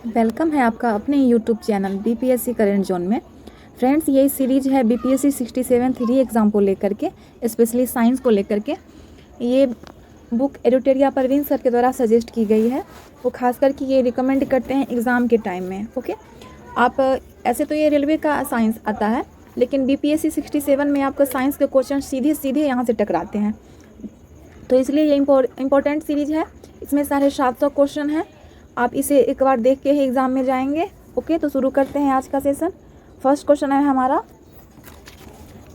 Welcome है आपका अपने YouTube channel BPSC current zone में। फ्रेंड्स, ये सीरीज है बीपीएससी 67 री एग्ज़ाम को लेकर के, स्पेशली साइंस को लेकर के। ये बुक एडिटोरिया परवीन सर के द्वारा सजेस्ट की गई है। वो खास करके ये रिकमेंड करते हैं एग्ज़ाम के टाइम में। ओके, आप ऐसे तो ये रेलवे का साइंस आता है, लेकिन बीपीएससी 67 में आपका साइंस के क्वेश्चन सीधे सीधे यहाँ से टकराते हैं, तो इसलिए ये इम्पोर्टेंट सीरीज है। इसमें 750 क्वेश्चन है। आप इसे एक बार देख के ही एग्ज़ाम में जाएंगे। ओके, तो शुरू करते हैं आज का सेशन। फर्स्ट क्वेश्चन है हमारा,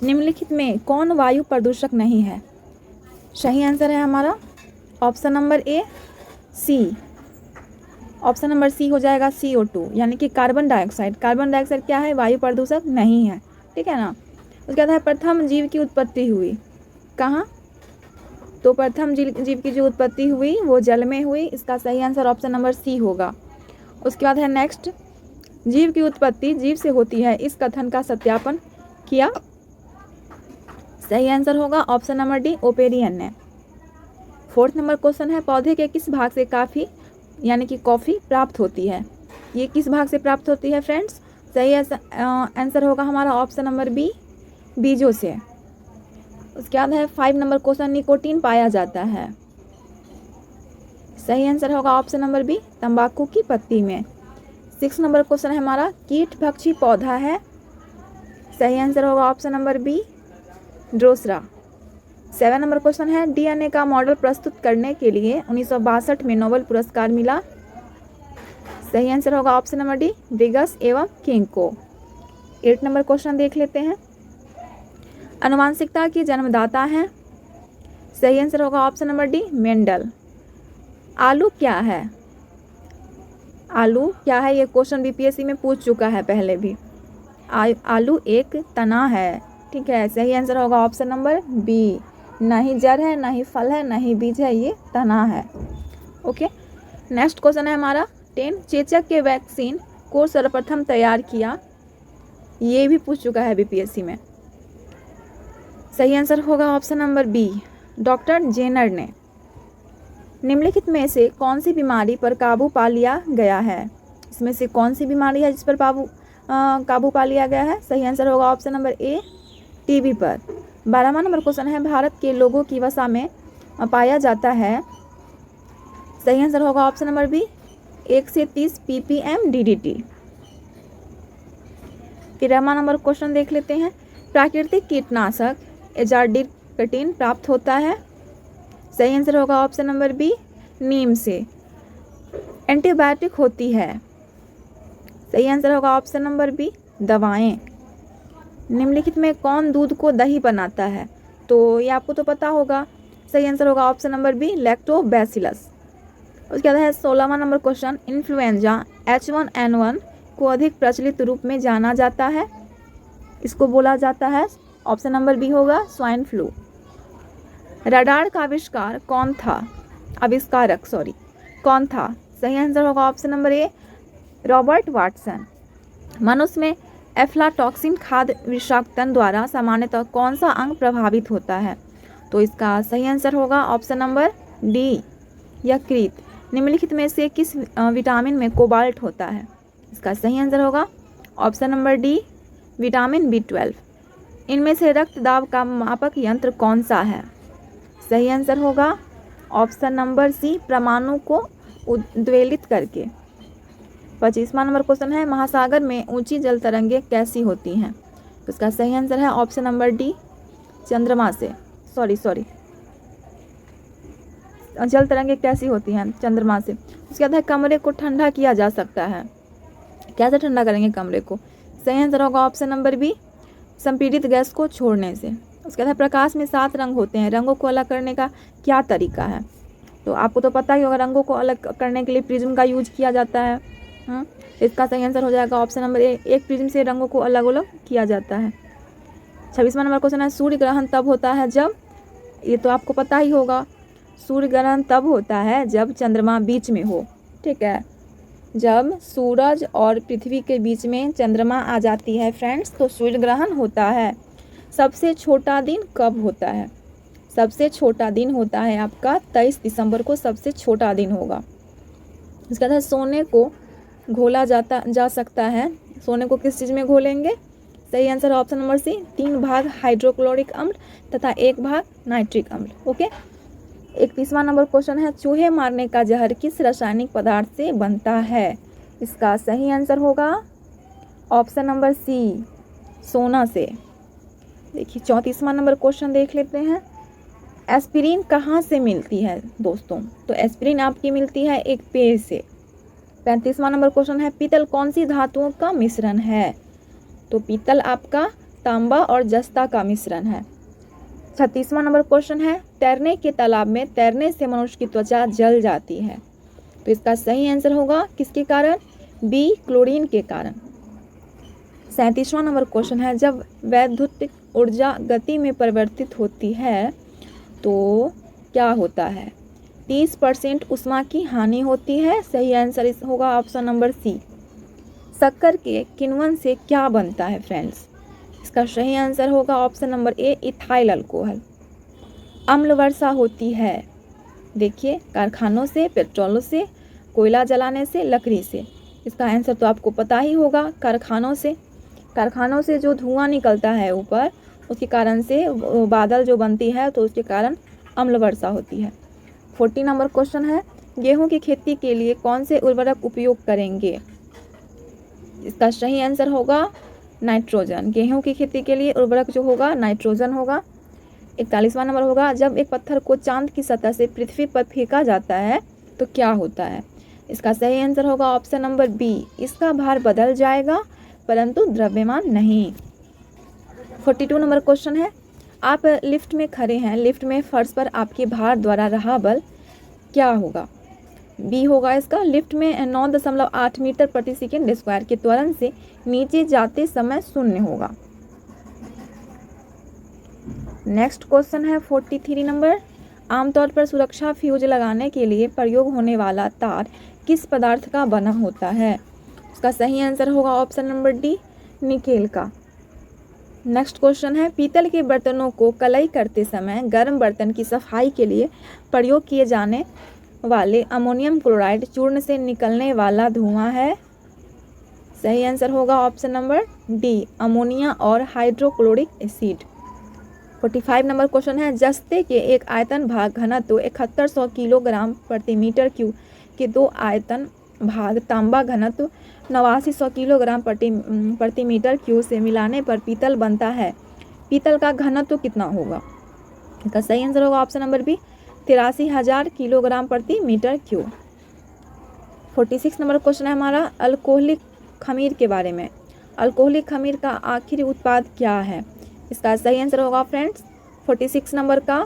निम्नलिखित में कौन वायु प्रदूषक नहीं है? सही आंसर है हमारा option number A C. Option number C हो जाएगा CO2, यानी कि कार्बन डाइऑक्साइड। कार्बन डाइऑक्साइड क्या है? वायु प्रदूषक नहीं है, ठीक है ना। उसके बाद है प्रथम जीव की उत्पत्ति हुई कहाँ? तो प्रथम जीव की जो उत्पत्ति हुई वो जल में हुई। इसका सही आंसर ऑप्शन नंबर सी होगा। उसके बाद है नेक्स्ट, जीव की उत्पत्ति जीव से होती है, इस कथन का सत्यापन किया। सही आंसर होगा ऑप्शन नंबर डी, ओपेरियन ने। फोर्थ नंबर क्वेश्चन है, पौधे के किस भाग से काफ़ी यानी कि कॉफ़ी प्राप्त होती है? ये किस भाग से प्राप्त होती है फ्रेंड्स? सही आंसर होगा हमारा ऑप्शन नंबर बी, बीजों से। उसके बाद है 5 नंबर क्वेश्चन, निकोटीन पाया जाता है। सही आंसर होगा ऑप्शन नंबर बी, तंबाकू की पत्ती में। 6 नंबर क्वेश्चन है हमारा, कीट भक्षी पौधा है। सही आंसर होगा option number B, Drosera. 7 number question है, DNA का मॉडल प्रस्तुत करने के लिए 1962 में नोबेल पुरस्कार मिला। सही आंसर होगा ऑप्शन नंबर डी, ब्रिगस एवं किंग को। 8 नंबर क्वेश्चन देख लेते हैं, आनुवांशिकता के जन्मदाता हैं। सही आंसर होगा ऑप्शन नंबर डी, मेंडल। आलू क्या है? आलू क्या है? ये क्वेश्चन बीपीएससी में पूछ चुका है पहले भी। आलू एक तना है, ठीक है। सही आंसर होगा ऑप्शन नंबर बी, ना ही जड़ है, ना ही फल है, ना ही बीज है, ये तना है। ओके, नेक्स्ट क्वेश्चन है हमारा 10, चेचक के वैक्सीन को सर्वप्रथम तैयार किया। ये भी पूछ चुका है बीपीएससी में। सही आंसर होगा option number B, doctor Jenner ने। निम्नलिखित में से कौन सी बीमारी पर काबू पा लिया गया है? इसमें से कौन सी बीमारी है जिस पर काबू पा लिया गया है? सही आंसर होगा ऑप्शन नंबर ए, टीबी पर। 12वां नंबर क्वेश्चन है, भारत के लोगों की वसा में पाया जाता है। सही आंसर होगा ऑप्शन नंबर बी, 1 से 30 ppm DDT। 13वां नंबर क्वेश्चन देख लेते हैं, प्राकृतिक कीटनाशक एजाडिक्टिन प्राप्त होता है। सही आंसर होगा ऑप्शन नंबर बी, नीम से। एंटीबायोटिक होती है। सही आंसर होगा ऑप्शन नंबर बी, दवाएं। निम्नलिखित में कौन दूध को दही बनाता है? तो ये आपको तो पता होगा। सही आंसर होगा ऑप्शन नंबर बी, लैक्टोबैसिलस। उसके बाद है 16वां नंबर क्वेश्चन, इन्फ्लुएंजा H1N1 को अधिक प्रचलित रूप में जाना जाता है। इसको बोला जाता है, ऑप्शन नंबर बी होगा, स्वाइन फ्लू। रडार का आविष्कार कौन था? आविष्कारक कौन था? सही आंसर होगा ऑप्शन नंबर ए, रॉबर्ट वाटसन। मनुष्य में एफ्लाटॉक्सिन खाद्य विषाक्तन द्वारा सामान्यतः कौन सा अंग प्रभावित होता है? तो इसका सही आंसर होगा ऑप्शन नंबर डी, यकृत। निम्नलिखित में से किस विटामिन में कोबाल्ट होता है? इसका सही आंसर होगा option number D, vitamin B12। इनमें से रक्त दाब का मापक यंत्र कौन सा है? सही आंसर होगा ऑप्शन नंबर सी, परमाणु को उद्वेलित करके। 25वां नंबर क्वेश्चन है, महासागर में ऊंची जल तरंगें कैसी होती हैं? तो इसका सही आंसर है ऑप्शन नंबर डी, चंद्रमा से। जल तरंगें कैसी होती हैं? चंद्रमा से। उसके बाद है, कमरे को ठंडा किया जा सकता है। कैसे ठंडा करेंगे कमरे को? सही आंसर होगा ऑप्शन नंबर बी, संपीड़ित गैस को छोड़ने से। उसके बाद प्रकाश में 7 रंग होते हैं, रंगों को अलग करने का क्या तरीका है? तो आपको तो पता ही होगा, रंगों को अलग करने के लिए प्रिज्म का यूज किया जाता है। इसका सही आंसर हो जाएगा ऑप्शन नंबर ए, एक प्रिज्म से रंगों को अलग अलग किया जाता है। 26वां नंबर क्वेश्चन है, सूर्य ग्रहण तब होता है जब, ये तो आपको पता ही होगा, सूर्य ग्रहण तब होता है जब चंद्रमा बीच में हो, ठीक है। जब सूरज और पृथ्वी के बीच में चंद्रमा आ जाती है फ्रेंड्स, तो सूर्य ग्रहण होता है। सबसे छोटा दिन कब होता है? सबसे छोटा दिन होता है आपका 23 दिसंबर को, सबसे छोटा दिन होगा। इसके बाद सोने को घोला जा सकता है? सोने को किस चीज़ में घोलेंगे? सही आंसर ऑप्शन नंबर सी, 3 भाग हाइड्रोक्लोरिक अम्ल तथा 1 भाग नाइट्रिक अम्ल। ओके, 31वां नंबर क्वेश्चन है, चूहे मारने का जहर किस रासायनिक पदार्थ से बनता है? इसका सही आंसर होगा ऑप्शन नंबर सी, सोना से। देखिए 34वां नंबर क्वेश्चन देख लेते हैं, एस्पिरिन कहाँ से मिलती है दोस्तों? तो एस्पिरिन आपकी मिलती है एक पेड़ से। 35वां नंबर क्वेश्चन है, पीतल कौन सी धातुओं का मिश्रण है? तो पीतल आपका तांबा और जस्ता का मिश्रण है। 36वां नंबर क्वेश्चन है, तैरने के तालाब में तैरने से मनुष्य की त्वचा जल जाती है। तो इसका सही आंसर होगा किसके कारण? बी, क्लोरीन के कारण। 37वां नंबर क्वेश्चन है, जब वैद्युतिक ऊर्जा गति में परिवर्तित होती है तो क्या होता है? 30% ऊष्मा की हानि होती है। सही आंसर इस होगा ऑप्शन नंबर सी। शक्कर के किण्वन से क्या बनता है फ्रेंड्स? इसका सही आंसर होगा ऑप्शन नंबर ए, इथाइल अल्कोहल। अम्ल वर्षा होती है, देखिए, कारखानों से, पेट्रोलों से, कोयला जलाने से, लकड़ी से। इसका आंसर तो आपको पता ही होगा, कारखानों से। कारखानों से जो धुआं निकलता है ऊपर, उसके कारण से बादल जो बनती है, तो उसके कारण अम्ल वर्षा होती है। 40 नंबर क्वेश्चन है, गेहूं की खेती के लिए कौन से उर्वरक उपयोग करेंगे? इसका सही आंसर होगा नाइट्रोजन। गेहूं की खेती के लिए उर्वरक जो होगा नाइट्रोजन होगा। 41वां नंबर होगा, जब एक पत्थर को चांद की सतह से पृथ्वी पर फेंका जाता है तो क्या होता है? इसका सही आंसर होगा ऑप्शन नंबर बी, इसका भार बदल जाएगा परंतु द्रव्यमान नहीं। 42 नंबर क्वेश्चन है, आप लिफ्ट में खड़े हैं, लिफ्ट में फर्श पर आपके भार द्वारा रहा बल क्या होगा? बी होगा इसका, लिफ्ट में 9.8 मीटर प्रति सेकेंड स्क्वायर के त्वरण से नीचे जाते समय शून्य होगा। नेक्स्ट क्वेश्चन है 43 नंबर, आमतौर पर सुरक्षा फ्यूज लगाने के लिए प्रयोग होने वाला तार किस पदार्थ का बना होता है? इसका सही आंसर होगा ऑप्शन नंबर डी, निकेल का। नेक्स्ट क्वेश्चन है, पीतल के बर्तनों को कलई करते समय गर्म बर्तन की सफाई के लिए प्रयोग किए जाने वाले अमोनियम क्लोराइड चूर्ण से निकलने वाला धुआं है? सही आंसर होगा ऑप्शन नंबर डी, अमोनिया और हाइड्रोक्लोरिक एसिड। 45 नंबर क्वेश्चन है, जस्ते के एक आयतन भाग घनत्व 7100 किलोग्राम प्रति मीटर क्यूब के 2 आयतन भाग तांबा घनत्व 8900 किलोग्राम प्रति मीटर क्यूब से मिलाने पर पीतल बनता है। पीतल का घनत्व कितना होगा? इसका सही आंसर होगा ऑप्शन नंबर बी, 83,000 किलोग्राम प्रति मीटर क्यूब। 46 नंबर क्वेश्चन है हमारा, अल्कोहलिक खमीर के बारे में। अल्कोहलिक खमीर का आखिरी उत्पाद क्या है? इसका सही आंसर होगा फ्रेंड्स 46 नंबर का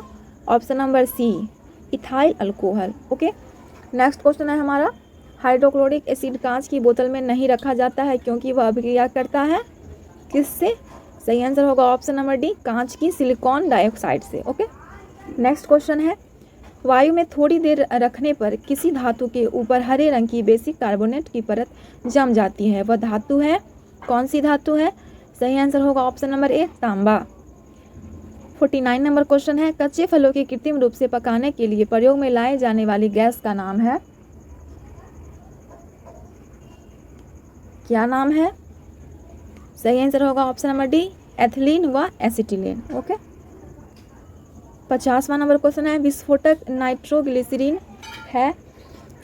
option number C, ethyl alcohol. Okay, next question है हमारा, हाइड्रोक्लोरिक एसिड कांच की बोतल में नहीं रखा जाता है क्योंकि वह अभिक्रिया करता है किससे? सही आंसर होगा ऑप्शन नंबर डी, कांच की सिलिकॉन डाइऑक्साइड से। ओके, नेक्स्ट क्वेश्चन है, वायु में थोड़ी देर रखने पर किसी धातु के ऊपर हरे रंग की बेसिक कार्बोनेट की परत जम जाती है, वह धातु है? कौन सी धातु है? सही आंसर होगा ऑप्शन नंबर ए, तांबा। 49 नंबर क्वेश्चन है, कच्चे फलों के कृत्रिम रूप से पकाने के लिए प्रयोग में लाए जाने वाली गैस का नाम है? क्या नाम है? सही आंसर होगा ऑप्शन नंबर डी, एथिलीन व एसिटिलीन। ओके, 50वां नंबर क्वेश्चन है, विस्फोटक नाइट्रोग्लिसरीन है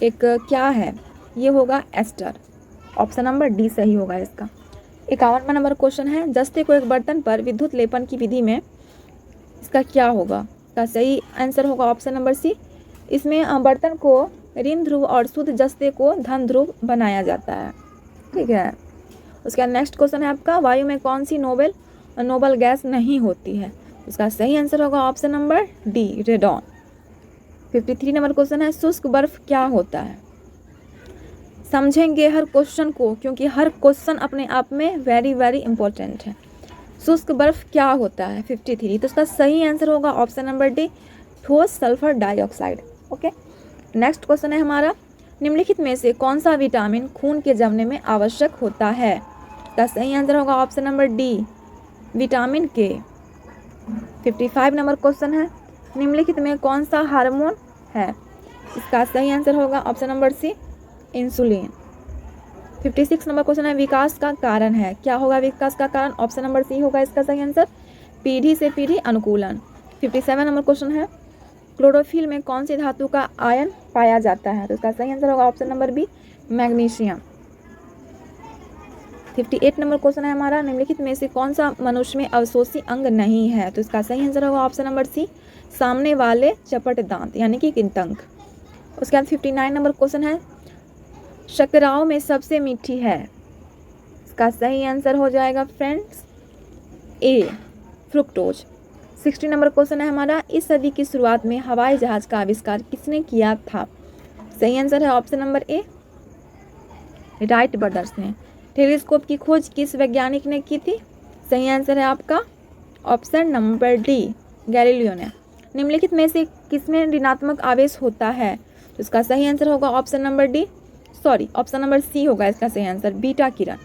एक क्या है? ये होगा एस्टर। ऑप्शन नंबर डी सही होगा इसका। 51वां नंबर क्वेश्चन है, जस्ते को एक बर्तन पर विद्युत लेपन की विधि में इसका क्या होगा? का सही आंसर होगा ऑप्शन नंबर सी, इसमें बर्तन को ऋण ध्रुव और शुद्ध जस्ते को धन ध्रुव बनाया जाता है। ठीक है, उसके बाद नेक्स्ट क्वेश्चन है आपका, वायु में कौन सी नोबल गैस नहीं होती है? इसका सही आंसर होगा option number D, radon. 53 number question है, शुष्क बर्फ क्या होता है? समझेंगे हर क्वेश्चन को क्योंकि हर क्वेश्चन अपने आप में वेरी वेरी इंपॉर्टेंट है। शुष्क बर्फ क्या होता है? 53, तो इसका सही आंसर होगा ऑप्शन नंबर डी, ठोस sulphur dioxide. Okay, next question है हमारा, निम्नलिखित में से कौन सा विटामिन खून के जमने में आवश्यक होता है? इसका सही आंसर होगा ऑप्शन नंबर डी, विटामिन के। 55 नंबर क्वेश्चन है, निम्नलिखित में कौन सा हार्मोन है? इसका सही आंसर होगा option number C, insulin. 56 number question है विकास का कारण है, क्या होगा विकास का कारण? ऑप्शन नंबर सी होगा इसका सही आंसर, पीढ़ी से पीढ़ी अनुकूलन। 57 नंबर क्वेश्चन है क्लोरोफिल में कौन सी धातु का आयन पाया जाता है? तो इसका सही आंसर होगा option number B, magnesium. 58 number question है हमारा निम्नलिखित में से कौन सा मनुष्य में अवशोषी अंग नहीं है? तो इसका सही आंसर होगा ऑप्शन नंबर सी, सामने वाले चपट दांत यानी कि कृंतक। उसके बाद 59 नंबर क्वेश्चन है शर्कराओं में सबसे मीठी है? इसका सही आंसर हो जाएगा फ्रेंड्स ए, फ्रुक्टोज। 60 नंबर क्वेश्चन है हमारा इस सदी की शुरुआत में हवाई जहाज का आविष्कार किसने किया था? सही आंसर है ऑप्शन नंबर ए, राइट ब्रदर्स ने। टेलीस्कोप की खोज किस वैज्ञानिक ने की थी? सही आंसर है आपका ऑप्शन नंबर डी, गैलीलियो ने। निम्नलिखित में से किसमें ऋणात्मक आवेश होता है? तो इसका सही आंसर होगा option number D, option number C होगा इसका सही आंसर, बीटा किरण।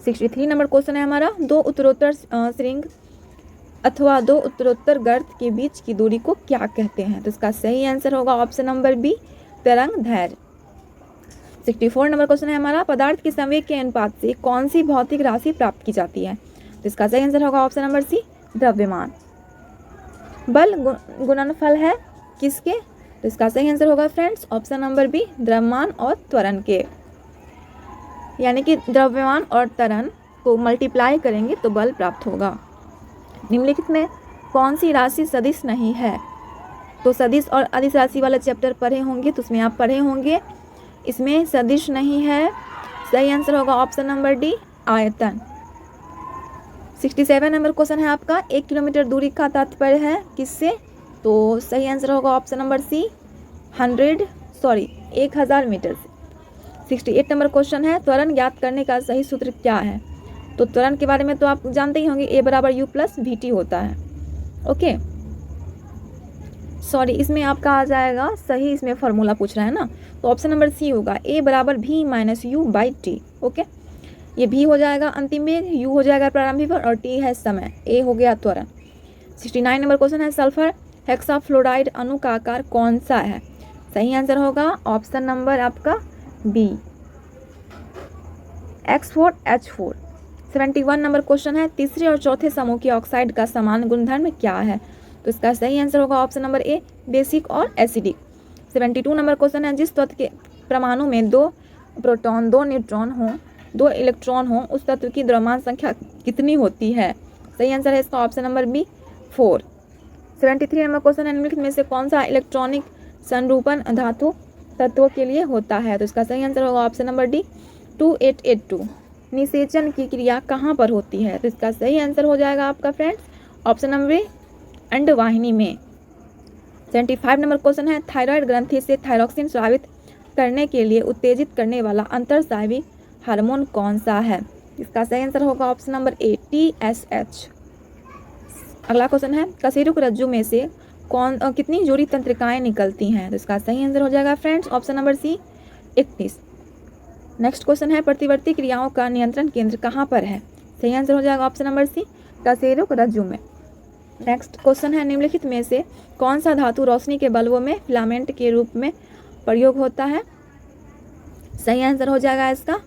63 नंबर क्वेश्चन है हमारा दो उत्तरोत्तर श्रृंग अथवा दो उत्तरोत्तर गर्त के बीच की दूरी को क्या कहते हैं? तो इसका सही आंसर होगा ऑप्शन नंबर बी, तरंग दैर्घ्य। 64 नंबर क्वेश्चन है हमारा पदार्थ के संवेग के अनुपात से कौन सी भौतिक राशि प्राप्त की जाती है? तो इसका सही आंसर होगा ऑप्शन नंबर सी, द्रव्यमान। बल गुणनफल है किसके? तो इसका सही आंसर होगा फ्रेंड्स ऑप्शन नंबर बी, द्रव्यमान और त्वरण के, यानी कि द्रव्यमान और त्वरण को मल्टीप्लाई करेंगे तो बल प्राप्त होगा। निम्नलिखित में कौन सी राशि सदिश नहीं है? तो सदिश और अदिश राशि वाला चैप्टर पढ़े होंगे तो उसमें आप पढ़े होंगे, इसमें सदिश नहीं है। सही आंसर होगा ऑप्शन नंबर डी, आयतन। 67 नंबर क्वेश्चन है आपका 1 किलोमीटर दूरी का तात्पर्य है किससे? तो सही आंसर होगा ऑप्शन नंबर सी, 1000 मीटर से। 68 नंबर क्वेश्चन है त्वरण ज्ञात करने का सही सूत्र क्या है? तो त्वरण के बारे में तो आप जानते ही होंगे, ए बराबर यू प्लस वी टी होता है। ओके, इसमें आपका आ जाएगा सही, इसमें फॉर्मूला पूछ रहा है ना, तो ऑप्शन नंबर सी होगा, ए बराबर भी minus you by T. Okay, ये भी हो जाएगा अंतिम वेग, यू हो जाएगा प्रारंभिक वेग और टी है समय, ए हो गया त्वरण। 69 नंबर क्वेश्चन है सल्फर हेक्साफ्लोराइड अणु का आकार कौन सा है? सही आंसर होगा ऑप्शन नंबर आपका बी, X4H4। 71 नंबर क्वेश्चन है तीसरे और चौथे समूह की ऑक्साइड का समान गुणधर्म क्या है? तो इसका सही आंसर होगा ऑप्शन नंबर ए, बेसिक और एसिडिक। 72 नंबर क्वेश्चन है जिस तत्व के परमाणु में 2 प्रोटॉन 2 न्यूट्रॉन हो 2 इलेक्ट्रॉन हो उस तत्व की द्रव्यमान संख्या कितनी होती है? सही आंसर है इसका option number B, 4। 73 number question है निम्नलिखित में से कौन सा इलेक्ट्रॉनिक संरूपण धातु तत्वों के लिए होता है? तो इसका सही आंसर होगा ऑप्शन नंबर डी, 2882। निषेचन की क्रिया कहाँ पर होती है? तो इसका सही आंसर हो जाएगा आपका फ्रेंड्स ऑप्शन नंबर ए, अंडवाहिनी में। 75 नंबर क्वेश्चन है थायराइड ग्रंथि से थायरोक्सिन स्रावित करने के लिए उत्तेजित करने वाला अंतरस्रावी हार्मोन कौन सा है? इसका सही आंसर होगा ऑप्शन नंबर ए, TSH। अगला क्वेश्चन है कशेरुक रज्जु में से कितनी जोड़ी तंत्रिकाएं निकलती हैं? तो इसका सही आंसर हो जाएगा friends option number C, 31। Next question है प्रतिवर्ती क्रियाओं का नियंत्रण केंद्र कहाँ पर है? सही आंसर हो जाएगा ऑप्शन नंबर सी, कशेरुक रज्जु में। नेक्स्ट क्वेश्चन है निम्नलिखित में से कौन सा धातु रोशनी के बल्बों में फिलामेंट के रूप में प्रयोग होता है? सही आंसर हो जाएगा इसका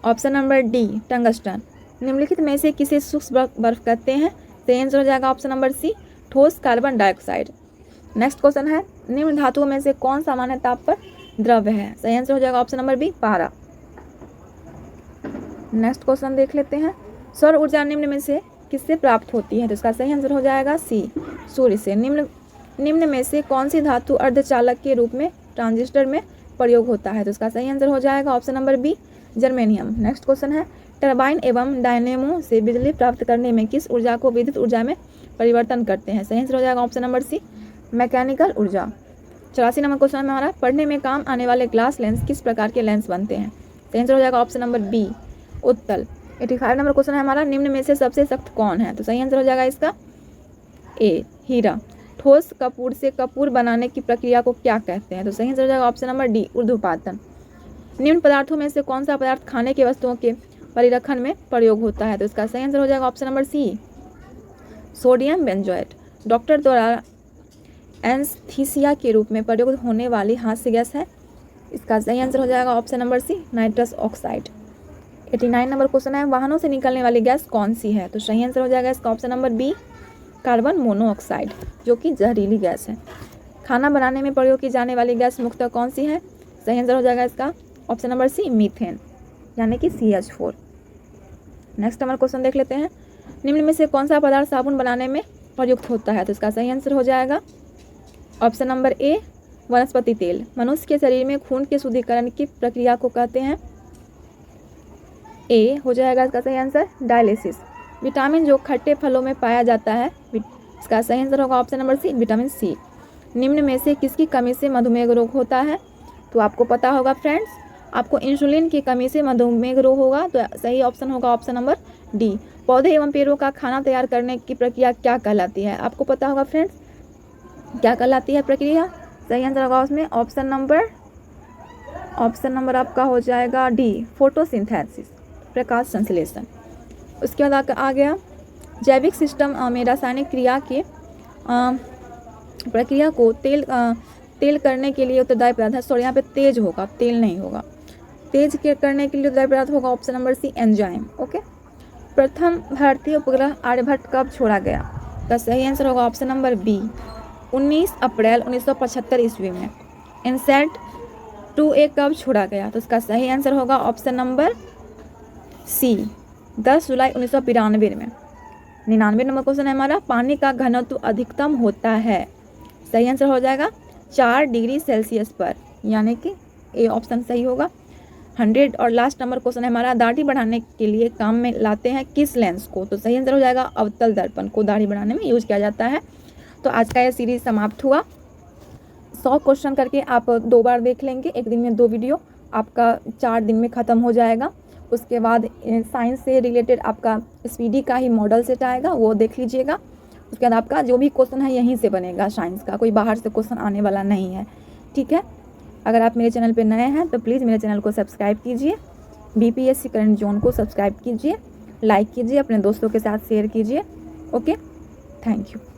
ऑप्शन नंबर डी, टंगस्टन। निम्नलिखित में से किसे सूक्ष्म बर्फ कहते हैं? सही आंसर हो जाएगा ऑप्शन नंबर सी, ठोस कार्बन डाइऑक्साइड। नेक्स्ट क्वेश्चन है निम्न धातुओं में से कौन सामान्य ताप पर द्रव्य है? सही आंसर हो जाएगा ऑप्शन नंबर बी, पारा। नेक्स्ट क्वेश्चन देख लेते हैं सौर ऊर्जा निम्न में से किससे प्राप्त होती है? तो इसका सही आंसर हो जाएगा सी, सूर्य से। निम्न में से कौन सी धातु अर्धचालक के रूप में ट्रांजिस्टर में प्रयोग होता है? तो इसका सही आंसर हो जाएगा option number B, germanium. Next question है टरबाइन एवं डायनेमो से बिजली प्राप्त करने में किस ऊर्जा को विद्युत ऊर्जा में परिवर्तन करते हैं? सही आंसर हो जाएगा ऑप्शन नंबर सी, मैकेनिकल ऊर्जा। 84 नंबर क्वेश्चन में हमारा पढ़ने में काम आने वाले ग्लास लेंस किस प्रकार के लेंस बनते हैं? सही आंसर हो जाएगा ऑप्शन नंबर बी, उत्तल। 85 नंबर क्वेश्चन है हमारा निम्न में से सबसे सख्त कौन है? तो सही आंसर हो जाएगा इसका ए, हीरा। ठोस कपूर से कपूर बनाने की प्रक्रिया को क्या कहते हैं? तो सही आंसर हो जाएगा ऑप्शन नंबर डी, ऊर्ध्वपातन। निम्न पदार्थों में से कौन सा पदार्थ खाने के वस्तुओं के परिरक्षण में प्रयोग होता है? तो इसका सही आंसर हो जाएगा option number C, sodium benzoate. Doctor द्वारा एनेस्थीसिया के रूप में प्रयोग होने वाली हास्य गैस है? इसका सही आंसर हो जाएगा option number C, nitrous oxide. 89 number question है, वाहनों से निकलने वाली गैस कौन सी है? तो सही आंसर हो जाएगा इसका option number B, carbon monoxide, जो कि जहरीली गैस है। खाना बनाने में प्रयोग की जाने वाली गैस मुख्यतः कौन सी है? सही आंसर हो जाएगा इसका ऑप्शन नंबर सी, मीथेन, यानी कि CH4। नेक्स्ट नंबर क्वेश्चन देख लेते हैं, निम्न में से कौन सा पदार्थ साबुन बनाने में प्रयुक्त होता है? तो इसका सही आंसर हो जाएगा ऑप्शन नंबर ए, वनस्पति तेल। मनुष्य के शरीर में खून के शुद्धिकरण की प्रक्रिया को कहते हैं? ए हो जाएगा इसका सही आंसर, डायलिसिस। विटामिन जो खट्टे फलों में पाया जाता है, इसका सही आंसर होगा option number C, vitamin C. निम्न में से किसकी कमी से मधुमेह रोग होता है? तो आपको पता होगा फ्रेंड्स, आपको इंसुलिन की कमी से मधुमेह रोग होगा, तो सही ऑप्शन होगा ऑप्शन नंबर डी। पौधे एवं पेड़ों का खाना तैयार करने की प्रक्रिया क्या कहलाती है? आपको पता होगा फ्रेंड्स, क्या कहलाती है प्रक्रिया? सही आंसर होगा उसमें ऑप्शन नंबर आपका हो जाएगा डी, फोटोसिंथेसिस, प्रकाश संश्लेषण। उसके बाद आ गया जैविक सिस्टम में रासायनिक क्रिया के प्रक्रिया को तेल करने के लिए उत्तरदायी पदार्थ है। सॉरी, यहाँ पे तेज होगा, तेल नहीं होगा। तेज करने के लिए उत्तरदायी पदार्थ होगा option number C, enzyme. Okay. प्रथम भारतीय उपग्रह आर्यभट्ट कब छोड़ा गया? तो सही आंसर होगा ऑप्शन नंबर बी, 19 अप्रैल 1975 ईस्वी में। इनसैट 2A कब छोड़ा गया? तो इसका सही आंसर होगा ऑप्शन नंबर सी, 10 जुलाई 1992 में। 99 नंबर क्वेश्चन है हमारा, पानी का घनत्व अधिकतम होता है? सही आंसर हो जाएगा 4 डिग्री सेल्सियस पर, यानी कि ए ऑप्शन सही होगा। 100 और लास्ट नंबर क्वेश्चन है हमारा, दाढ़ी बढ़ाने के लिए काम में लाते हैं किस लेंस को? तो सही आंसर हो जाएगा अवतल दर्पण को दाढ़ी बढ़ाने में यूज किया जाता है। तो आज का यह सीरीज समाप्त हुआ। 100 क्वेश्चन करके आप 2 बार देख लेंगे, एक दिन में 2 वीडियो, आपका 4 दिन में ख़त्म हो जाएगा। उसके बाद साइंस से रिलेटेड आपका स्पीडी का ही मॉडल सेट आएगा, वो देख लीजिएगा। उसके बाद आपका जो भी क्वेश्चन है यहीं से बनेगा, साइंस का कोई बाहर से क्वेश्चन आने वाला नहीं है, ठीक है। अगर आप मेरे चैनल पे नए हैं तो प्लीज़ मेरे चैनल को सब्सक्राइब कीजिए, BPSC करंट जोन को सब्सक्राइब कीजिए, लाइक कीजिए, अपने दोस्तों के साथ शेयर कीजिए। Okay, thank you.